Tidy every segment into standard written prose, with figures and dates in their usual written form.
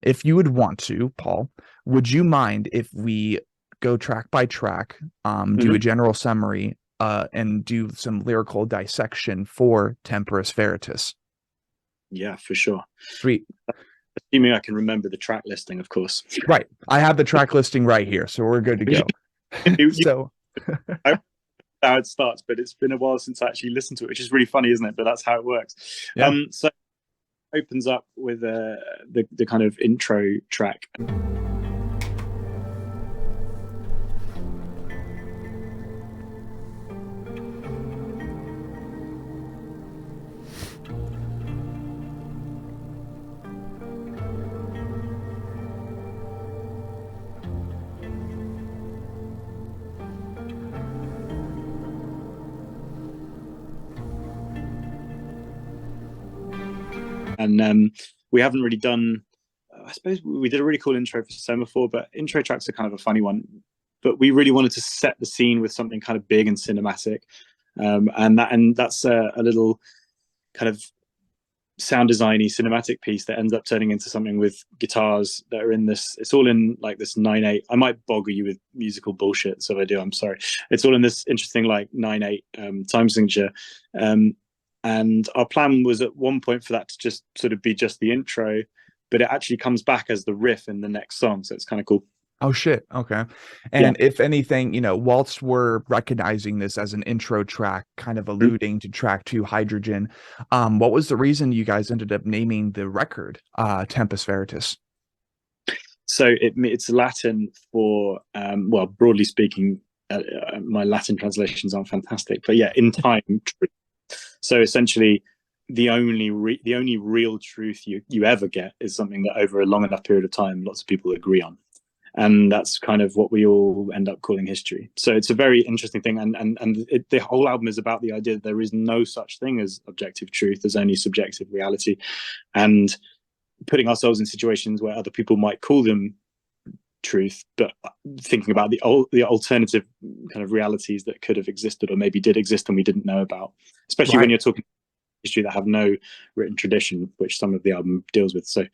if you would want to, Paul, would you mind if we go track by track, do a Hmm. general summary, and do some lyrical dissection for Tempus Veritas? Yeah, for sure. Sweet. Assuming I can remember the track listing, of course. Right. I have the track listing right here, so we're good to go. You So, I don't know how it starts, but it's been a while since I actually listened to it, which is really funny, isn't it? But that's how it works. yeah. So it opens up with the kind of intro track. And we haven't really done. I suppose we did a really cool intro for Semaphore, but intro tracks are kind of a funny one. But we really wanted to set the scene with something kind of big and cinematic, and that's a little kind of sound designy cinematic piece that ends up turning into something with guitars that are in this. It's all in like this 9/8. I might boggle you with musical bullshit, so if I do, I'm sorry. It's all in this interesting like 9/8 time signature. Um, and our plan was at one point for that to just sort of be just the intro, but it actually comes back as the riff in the next song, so it's kind of cool. Oh shit. Okay. Yeah. And if anything, whilst we're recognizing this as an intro track, kind of Mhm. alluding to track two, Hydrogen, what was the reason you guys ended up naming the record Tempus Veritas? So it's Latin for well, broadly speaking, my Latin translations aren't fantastic, but yeah, in time. So essentially, the only real truth you ever get is something that over a long enough period of time, lots of people agree on, and that's kind of what we all end up calling history. So it's a very interesting thing, and the whole album is about the idea that there is no such thing as objective truth. There's only subjective reality, and putting ourselves in situations where other people might call them truth, but thinking about the alternative kind of realities that could have existed or maybe did exist and we didn't know about, especially when Right. you're talking history that have no written tradition, which some of the album deals with. So,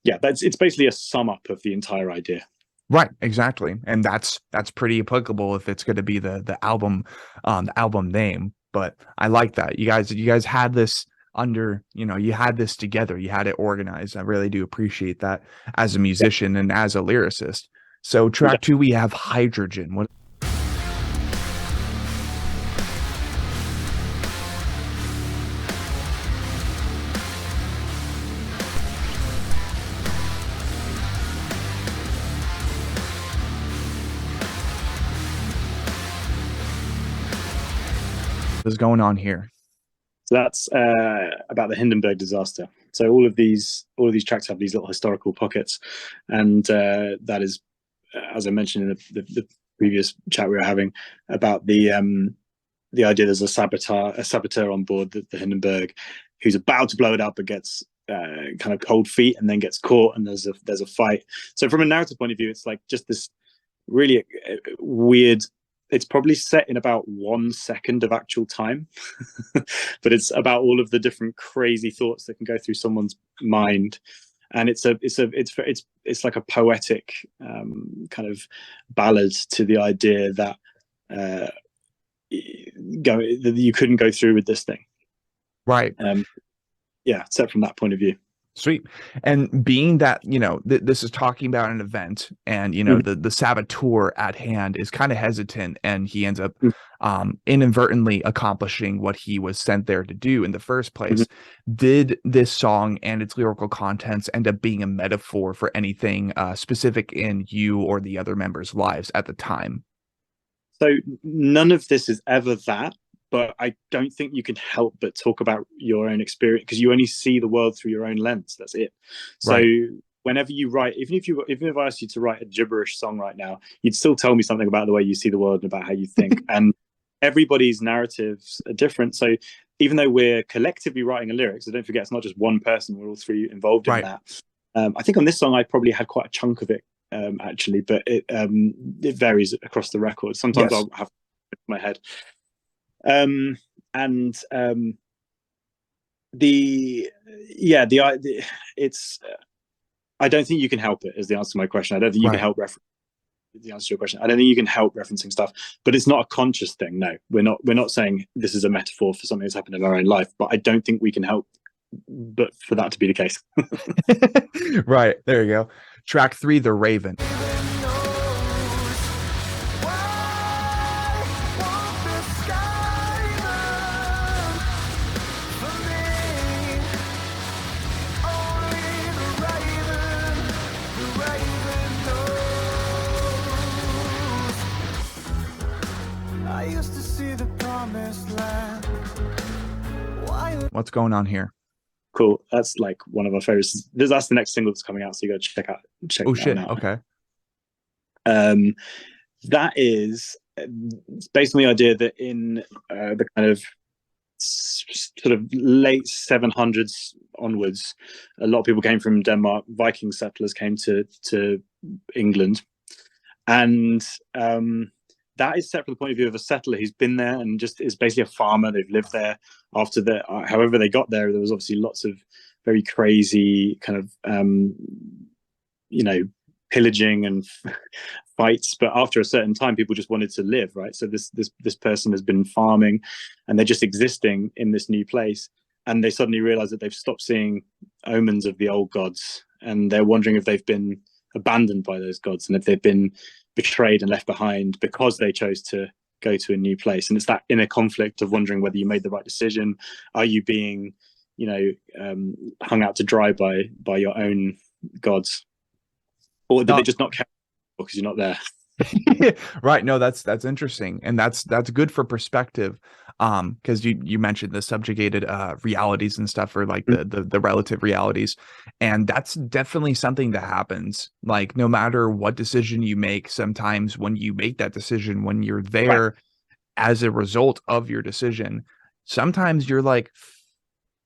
yeah, it's basically a sum up of the entire idea. Right, exactly. And that's pretty applicable if it's going to be the album name. But I like that. You guys had this under, you had this together. You had it organized. I really do appreciate that as a Yeah, musician and as a lyricist. So yeah. track two, we have Hydrogen. What is going on here? So that's about the Hindenburg disaster. So all of these tracks have these little historical pockets, and that is, as I mentioned in the previous chat we were having about the idea there's a saboteur on board the Hindenburg who's about to blow it up but gets kind of cold feet and then gets caught and there's a fight. So from a narrative point of view, it's like just this really weird. It's probably set in about 1 second of actual time, but it's about all of the different crazy thoughts that can go through someone's mind, and it's like a poetic kind of ballad to the idea that uh, that you couldn't go through with this thing. Right. Um, yeah, set from that point of view. Sweet. And being that, this is talking about an event and, Mm-hmm. the saboteur at hand is kind of hesitant and he ends up inadvertently accomplishing what he was sent there to do in the first Mm-hmm. place. Did this song and its lyrical contents end up being a metaphor for anything specific in you or the other members' lives at the time? So none of this is ever that, but I don't think you can help but talk about your own experience because you only see the world through your own lens. That's it. So Right. whenever you write, even if I asked you to write a gibberish song right now, you'd still tell me something about the way you see the world and about how you think. And everybody's narratives are different. So even though we're collectively writing a lyric, so don't forget it's not just one person, we're all three involved in Right. that. I think on this song I probably had quite a chunk of it actually, but it varies across the record. Sometimes Yes. I'll have my head. And the yeah the it's I don't think you can help it. Is the answer to my question. I don't think you can Right. help reference the answer to your question. I don't think you can help referencing stuff, but it's not a conscious thing. No, we're not saying this is a metaphor for something that's happened in our own life. But I don't think we can help, but for that to be the case. Right. There you go. Track 3, The Raven. What's going on here? Cool. That's like one of our favorites. That's the next single that's coming out, so you got to check Oh that shit. one out. Okay. That is based on the idea that in the kind of sort of late 700s onwards, a lot of people came from Denmark. Viking settlers came to England, and that is set from the point of view of a settler who's been there and just is basically a farmer. They've lived there after the however they got there. There was obviously lots of very crazy kind of pillaging and fights, but after a certain time people just wanted to live, right? So this person has been farming and they're just existing in this new place, and they suddenly realize that they've stopped seeing omens of the old gods, and they're wondering if they've been abandoned by those gods and if they've been betrayed and left behind because they chose to go to a new place. And it's that inner conflict of wondering whether you made the right decision. Are you being hung out to dry by your own gods, or did they just not care because you're not there? Right. No, that's interesting, and that's good for perspective, because you mentioned the subjugated realities and stuff, or like the relative realities, and that's definitely something that happens. Like, no matter what decision you make, sometimes when you make that decision, when you're there Right. as a result of your decision, sometimes you're like,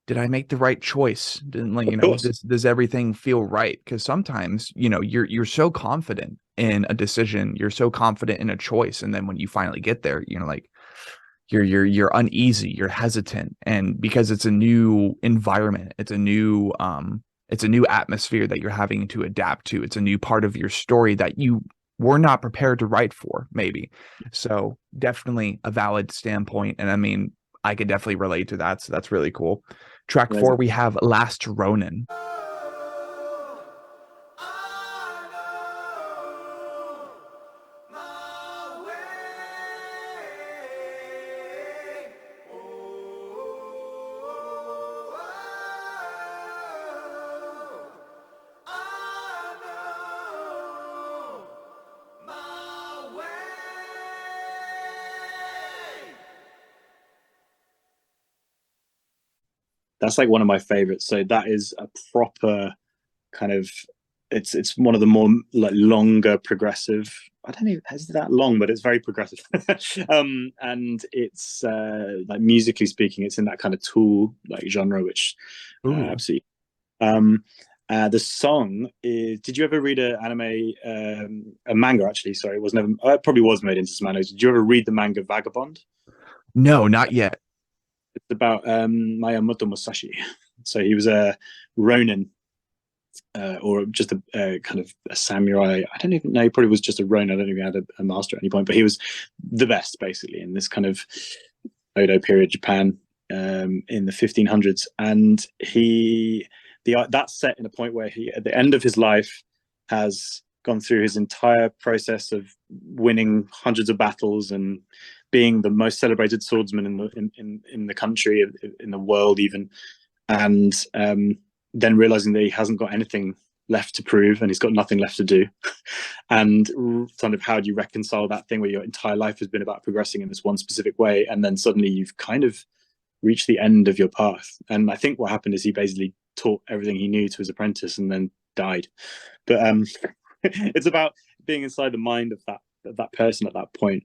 did I make the right choice? Didn't, like, Of course. does everything feel right? Because sometimes, you're so confident in a decision, you're so confident in a choice, and then when you finally get there, like, you're uneasy, you're hesitant, and because it's a new environment, it's a new atmosphere that you're having to adapt to. It's a new part of your story that you were not prepared to write for, maybe. So definitely a valid standpoint, and I mean, I could definitely relate to that. So that's really cool. Track 4, Amazing. we have Last Ronin. That's like one of my favorites. So that is a proper kind of, it's one of the more like longer progressive. I don't know, is it that long, but it's very progressive. And it's like musically speaking, it's in that kind of Tool like genre, which Ooh. absolutely. The song is. Did you ever read an anime, a manga? Actually, sorry, it was never. It probably was made into some anime. Did you ever read the manga Vagabond? No, not yet. It's about Miyamoto Musashi. So he was a Ronin, or just a kind of a samurai. I don't even know. He probably was just a Ronin. I don't think he had a master at any point, but he was the best basically in this kind of Edo period Japan, in the 1500s. And that's set in a point where he, at the end of his life, has gone through his entire process of winning hundreds of battles and being the most celebrated swordsman in the country, in the world even, and then realizing that he hasn't got anything left to prove and he's got nothing left to do. And kind of, how do you reconcile that thing where your entire life has been about progressing in this one specific way, and then suddenly you've kind of reached the end of your path? And I think what happened is he basically taught everything he knew to his apprentice and then died. But it's about being inside the mind of that person at that point.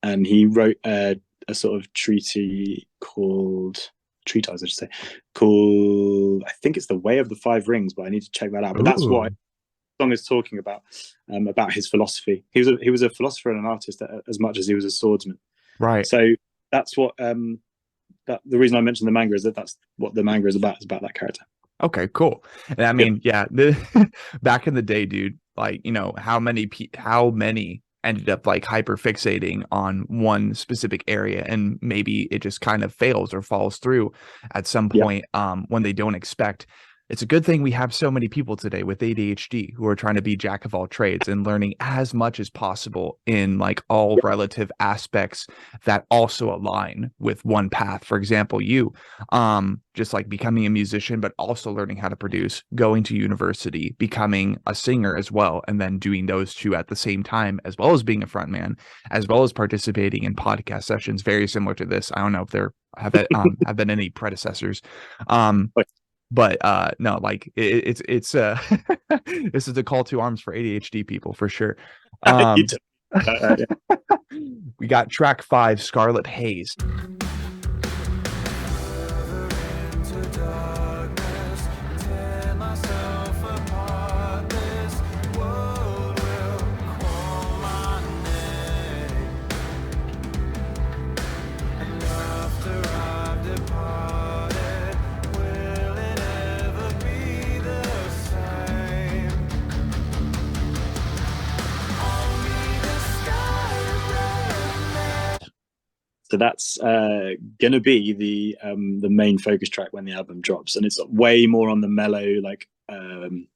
And he wrote a sort of treatise, I should say, called, I think it's The Way of the Five Rings, but I need to check that out. But that's what the song is talking about his philosophy. He was a philosopher and an artist as much as he was a swordsman. Right. So that's what the reason I mentioned the manga is that's what the manga is about that character. Okay, cool. And I Yep. mean, yeah, back in the day, dude, like, how many ended up like hyper fixating on one specific area, and maybe it just kind of fails or falls through at some Yeah. point when they don't expect. It's a good thing we have so many people today with ADHD who are trying to be jack of all trades and learning as much as possible in like all relative aspects that also align with one path. For example, you just like becoming a musician, but also learning how to produce, going to university, becoming a singer as well, and then doing those two at the same time, as well as being a frontman, as well as participating in podcast sessions very similar to this. I don't know if there have been any predecessors. um But but no, like it's this is a call to arms for ADHD people for sure. you um too. Yeah. we got track 5, Scarlet Haze. So that's gonna be the main focus track when the album drops, and it's way more on the mellow, like kind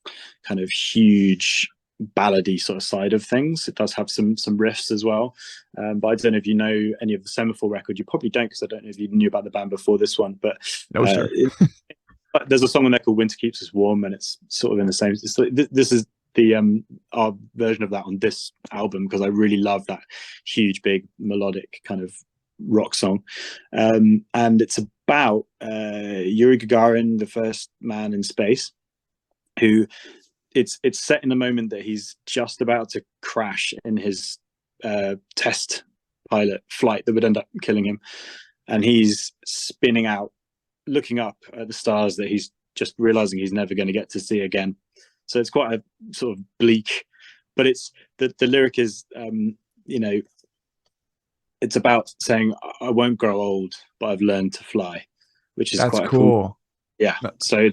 of huge ballady sort of side of things. It does have some riffs as well, but I don't know if you know any of the Semaphore record. You probably don't, because I don't know if you knew about the band before this one. But No, sir. there's a song on there called "Winter Keeps Us Warm," and it's sort of in the same. This is the our version of that on this album, because I really love that huge, big melodic kind of rock song, and it's about Yuri Gagarin, the first man in space, who it's set in a moment that he's just about to crash in his test pilot flight that would end up killing him, and he's spinning out, looking up at the stars that he's just realizing he's never going to get to see again. So it's quite a sort of bleak, but it's the lyric is you know, it's about saying I won't grow old, but I've learned to fly, which is That's quite a cool. cool. Yeah. So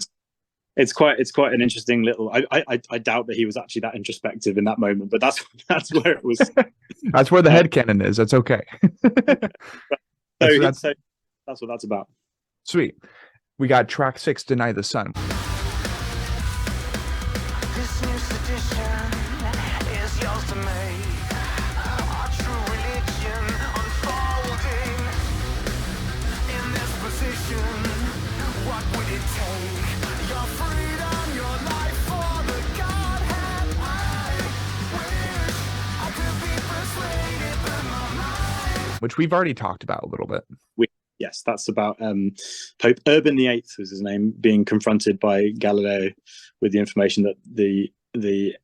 it's quite an interesting little. I doubt that he was actually that introspective in that moment, but that's where it was. That's where the headcanon is. That's okay. that's So that's what that's about. sweet. We got track 6, Deny the Sun. This new sedition is yours to make. Our true religion unfolding in this position. What would it take? Your freedom, your life for the Godhead. I wish I could be persuaded by my mind. Which we've already talked about a little bit. Yes, that's about Pope Urban VIII was his name, being confronted by Galileo with the information that the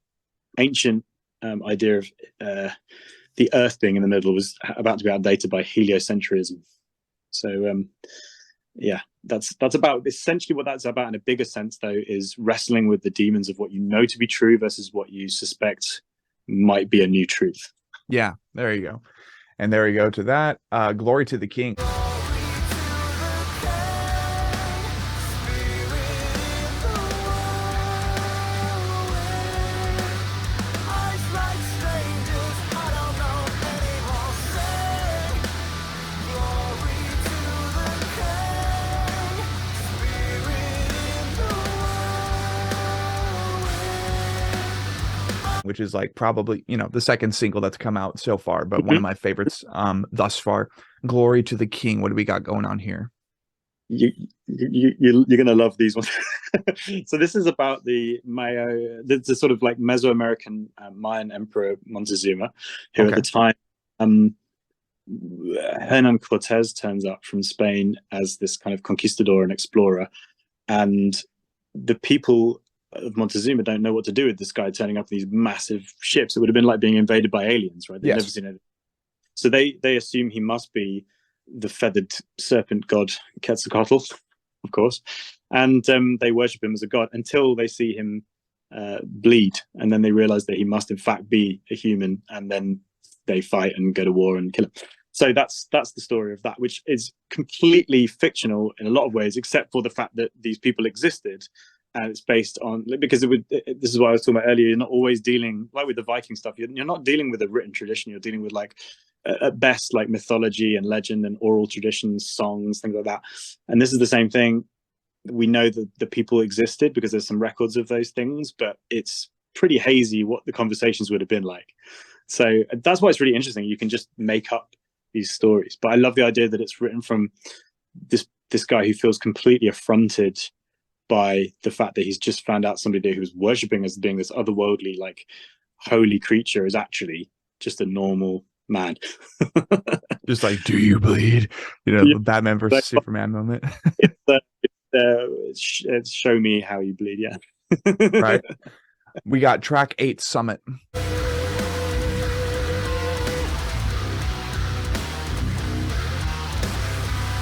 ancient idea of the Earth being in the middle was about to be outdated by heliocentrism. So yeah, that's about essentially what that's about. In a bigger sense, though, is wrestling with the demons of what you know to be true versus what you suspect might be a new truth. Yeah, there you go. And there you go to that. Glory to the King. Which is like probably, the second single that's come out so far, but one of my favorites thus far. Glory to the King. What do we got going on here? You're gonna love these ones. So this is about the sort of like Mesoamerican Mayan Emperor Montezuma, who at the time Hernan Cortez turns up from Spain as this kind of conquistador and explorer, and the people of Montezuma don't know what to do with this guy turning up these massive ships. It would have been like being invaded by aliens, right? They've never seen it. So they assume he must be the feathered serpent god Quetzalcoatl, of course, and they worship him as a god until they see him bleed, and then they realize that he must in fact be a human, and then they fight and go to war and kill him. So that's the story of that, which is completely fictional in a lot of ways, except for the fact that these people existed and it's based on, because this is what I was talking about earlier. You're not always dealing, like with the Viking stuff, you're not dealing with a written tradition. You're dealing with, like, at best, like mythology and legend and oral traditions, songs, things like that. And this is the same thing. We know that the people existed because there's some records of those things, but it's pretty hazy what the conversations would have been like. So that's why it's really interesting. You can just make up these stories. But I love the idea that it's written from this guy who feels completely affronted by the fact that he's just found out somebody who was worshipping as being this otherworldly, like, holy creature is actually just a normal man. Just like, do you bleed? You know, Yeah. the Batman versus Superman moment. It's show me how you bleed. Yeah. Right. We got track 8, Summit.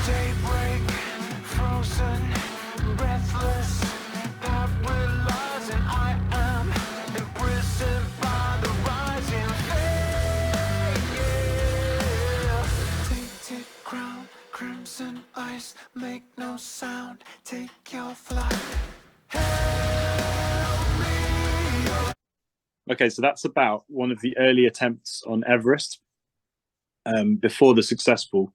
Daybreak, frozen, breathless, paralyzing. I am imprisoned by the rising flame. Tainted crown, crimson ice, make no sound. Take your flight. Okay, so that's about one of the early attempts on Everest. Before the successful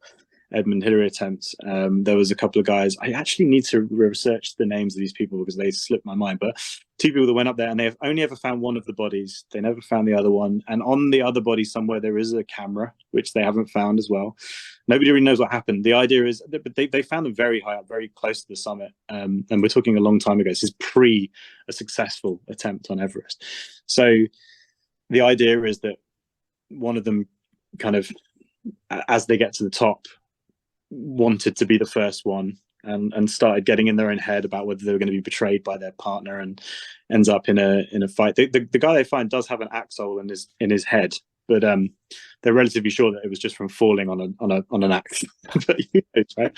Edmund Hillary attempt, there was a couple of guys. I actually need to research the names of these people because they slipped my mind. But 2 people that went up there, and they've only ever found one of the bodies. They never found the other one. And on the other body somewhere, there is a camera, which they haven't found as well. Nobody really knows what happened. The idea is that they found them very high up, very close to the summit. And we're talking a long time ago. This is pre a successful attempt on Everest. So the idea is that one of them kind of, as they get to the top, wanted to be the first one, and started getting in their own head about whether they were going to be betrayed by their partner, and ends up in a fight. The guy they find does have an axe hole in his head, but they're relatively sure that it was just from falling on an axe. But, right?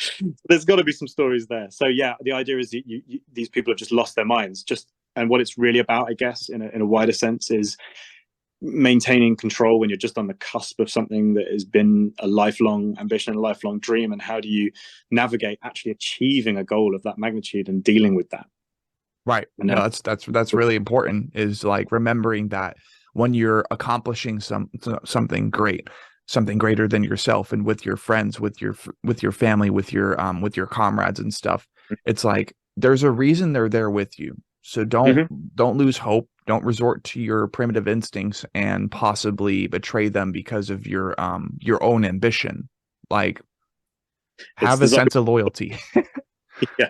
There's got to be some stories there. So yeah, the idea is that these people have just lost their minds. And what it's really about, I guess, in a wider sense, is maintaining control when you're just on the cusp of something that has been a lifelong ambition and a lifelong dream, and how do you navigate actually achieving a goal of that magnitude and dealing with that. Right. No, that's really important, is like remembering that when you're accomplishing something great, something greater than yourself, and with your friends, with your family, with your comrades and stuff, it's like there's a reason they're there with you. So don't lose hope. Don't resort to your primitive instincts and possibly betray them because of your own ambition. Like, have a sense of loyalty. Yeah,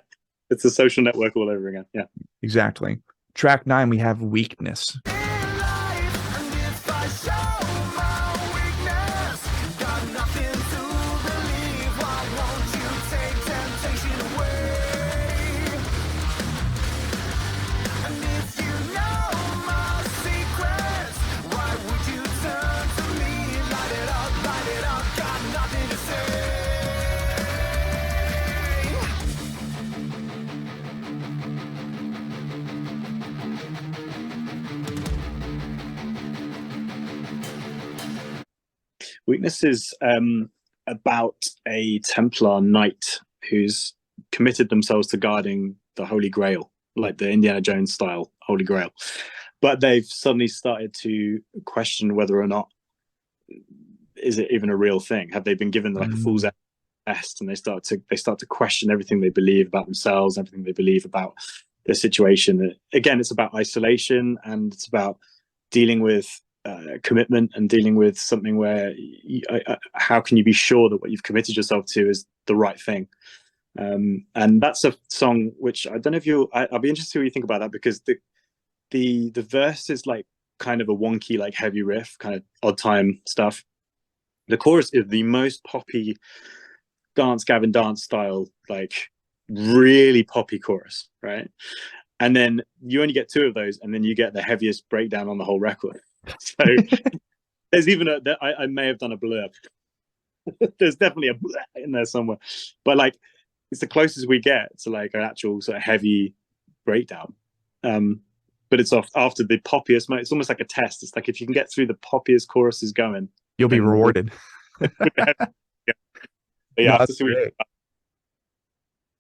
it's a social network all over again. Yeah, exactly. Track 9, we have Weakness. Weakness is about a Templar knight who's committed themselves to guarding the Holy Grail, like the Indiana Jones style Holy Grail. But they've suddenly started to question whether or not is it even a real thing. Have they been given like a fool's test, and they start to question everything they believe about themselves, everything they believe about their situation. Again, it's about isolation, and it's about dealing with commitment, and dealing with something where how can you be sure that what you've committed yourself to is the right thing. And that's a song which I don't know if I'll be interested what you think about that, because the verse is like kind of a wonky, like heavy riff, kind of odd time stuff. The chorus is the most poppy Dance Gavin Dance style, like really poppy chorus, right? And then you only get 2 of those, and then you get the heaviest breakdown on the whole record. So there's even I may have done a blurb. There's definitely a blurb in there somewhere, but like it's the closest we get to like an actual sort of heavy breakdown. But it's after the poppiest. It's almost like a test. It's like if you can get through the poppiest choruses going, you'll be rewarded. Yeah, no,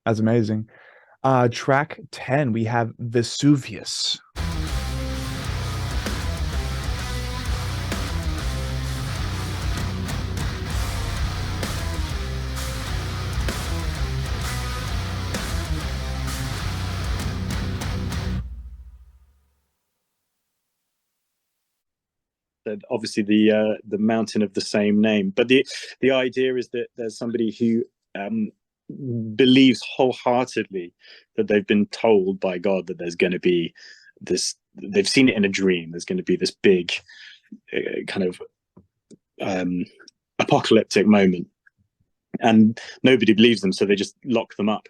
that's amazing. Track 10, we have Vesuvius. Obviously the mountain of the same name, but the idea is that there's somebody who believes wholeheartedly that they've been told by God that there's going to be this, they've seen it in a dream, there's going to be this big kind of apocalyptic moment, and nobody believes them, so they just lock them up,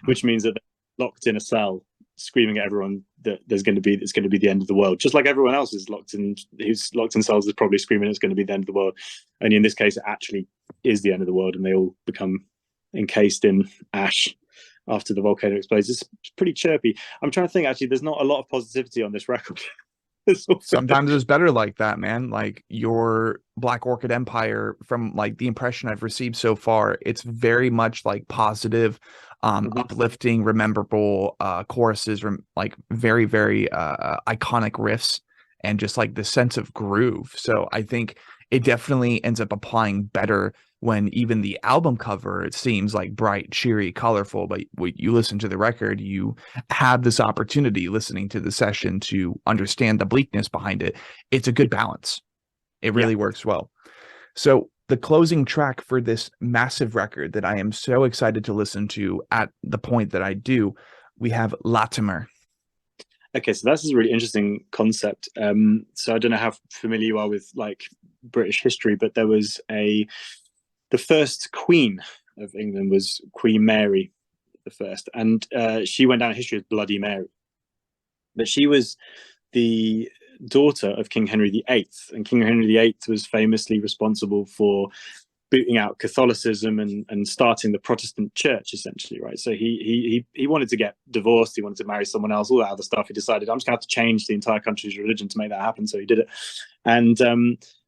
which means that they're locked in a cell screaming at everyone that it's going to be the end of the world, just like everyone else is locked in, who's locked in cells is probably screaming it's going to be the end of the world. Only in this case it actually is the end of the world, and they all become encased in ash after the volcano explodes. It's pretty chirpy. I'm trying to think, actually there's not a lot of positivity on this record. Sometimes it's better like that, man. Like your Black Orchid Empire, from like the impression I've received so far, it's very much like positive, uplifting, rememberable choruses, like very, very iconic riffs, and just like the sense of groove. So I think it definitely ends up applying better when even the album cover, it seems like bright, cheery, colorful, but when you listen to the record, you have this opportunity listening to the session to understand the bleakness behind it. It's a good balance. It really works well. So the closing track for this massive record that I am so excited to listen to at the point that I do, we have Latimer. Okay, so that's a really interesting concept. So I don't know how familiar you are with like British history, but there was the first Queen of England was Queen Mary the First, and she went down in history as Bloody Mary. But she was the daughter of King Henry VIII, and King Henry VIII was famously responsible for booting out Catholicism and starting the Protestant church, essentially, right? So he wanted to get divorced, he wanted to marry someone else, all that other stuff. He decided, I'm just going to have to change the entire country's religion to make that happen. So he did it. And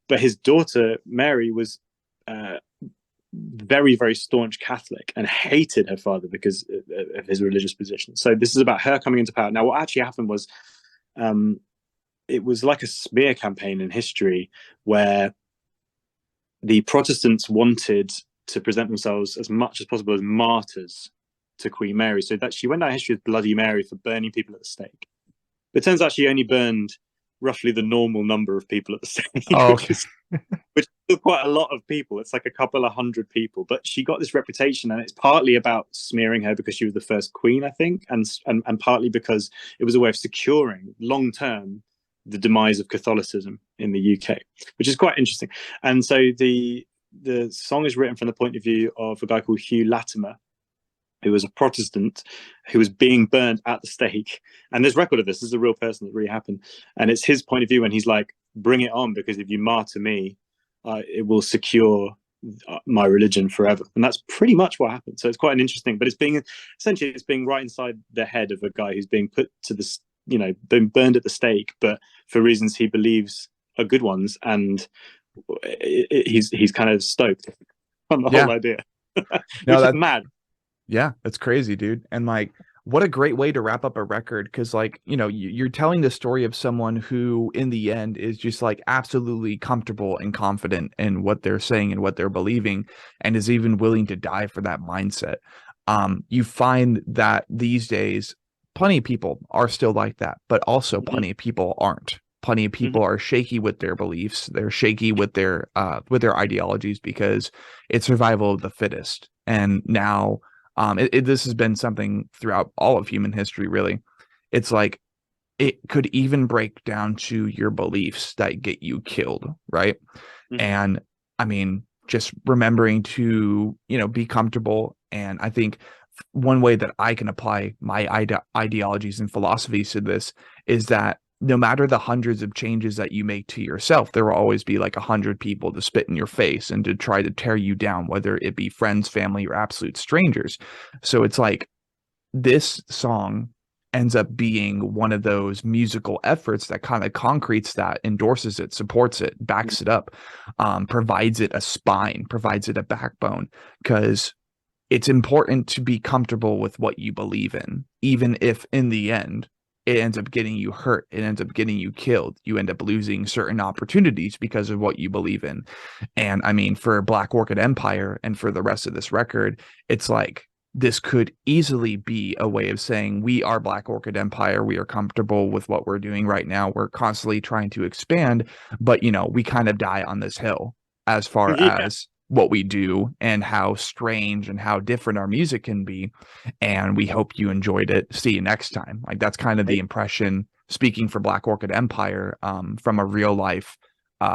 but his daughter Mary was very, very staunch Catholic and hated her father because of his religious position. So this is about her coming into power. Now, what actually happened was it was like a smear campaign in history where the Protestants wanted to present themselves as much as possible as martyrs to Queen Mary, so that she went down history as Bloody Mary for burning people at the stake. But it turns out she only burned roughly the normal number of people at the stake, Oh, okay. which is quite a lot of people. It's like a couple of hundred people. But she got this reputation, and it's partly about smearing her because she was the first queen, I think, and partly because it was a way of securing long term the demise of Catholicism in the UK, which is quite interesting. And so the song is written from the point of view of a guy called Hugh Latimer, who was a Protestant who was being burned at the stake. And there's record of this. This is a real person that really happened. And it's his point of view when he's like, bring it on, because if you martyr me, it will secure my religion forever. And that's pretty much what happened. So it's quite an interesting, but it's being right inside the head of a guy who's being put to this, been burned at the stake, but for reasons he believes are good ones. And he's kind of stoked on the whole idea, which is mad. Yeah, that's crazy, dude. And like, what a great way to wrap up a record, because like, you're telling the story of someone who in the end is just like absolutely comfortable and confident in what they're saying and what they're believing, and is even willing to die for that mindset. You find that these days plenty of people are still like that, but also plenty of people aren't. Plenty of people are shaky with their beliefs. They're shaky with their ideologies, because it's survival of the fittest. And now this has been something throughout all of human history, really. It's like it could even break down to your beliefs that get you killed, right? And I mean, just remembering to be comfortable. And I think one way that I can apply my ideologies and philosophies to this is that no matter the hundreds of changes that you make to yourself, there will always be like 100 people to spit in your face and to try to tear you down, whether it be friends, family, or absolute strangers. So it's like this song ends up being one of those musical efforts that kind of concretes that, endorses it, supports it, backs it up, provides it a spine, provides it a backbone. Because it's important to be comfortable with what you believe in, even if in the end it ends up getting you hurt, it ends up getting you killed, you end up losing certain opportunities because of what you believe in. And I mean, for Black Orchid Empire and for the rest of this record, it's like this could easily be a way of saying we are Black Orchid Empire, we are comfortable with what we're doing right now, we're constantly trying to expand, but you know, we kind of die on this hill as far Yeah. as what we do and how strange and how different our music can be. And we hope you enjoyed it. See you next time. Like, that's kind of the impression, speaking for Black Orchid Empire, from a real life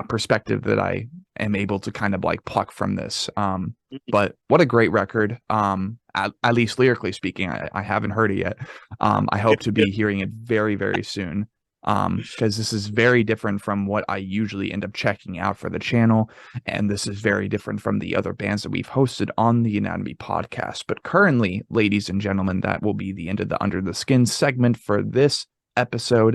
perspective, that I am able to kind of like pluck from this. But what a great record. At least lyrically speaking, I haven't heard it yet. I hope to be hearing it very, very soon. Because this is very different from what I usually end up checking out for the channel, and this is very different from the other bands that we've hosted on the Anatomy podcast. But currently, ladies and gentlemen, that will be the end of the Under the Skin segment for this episode.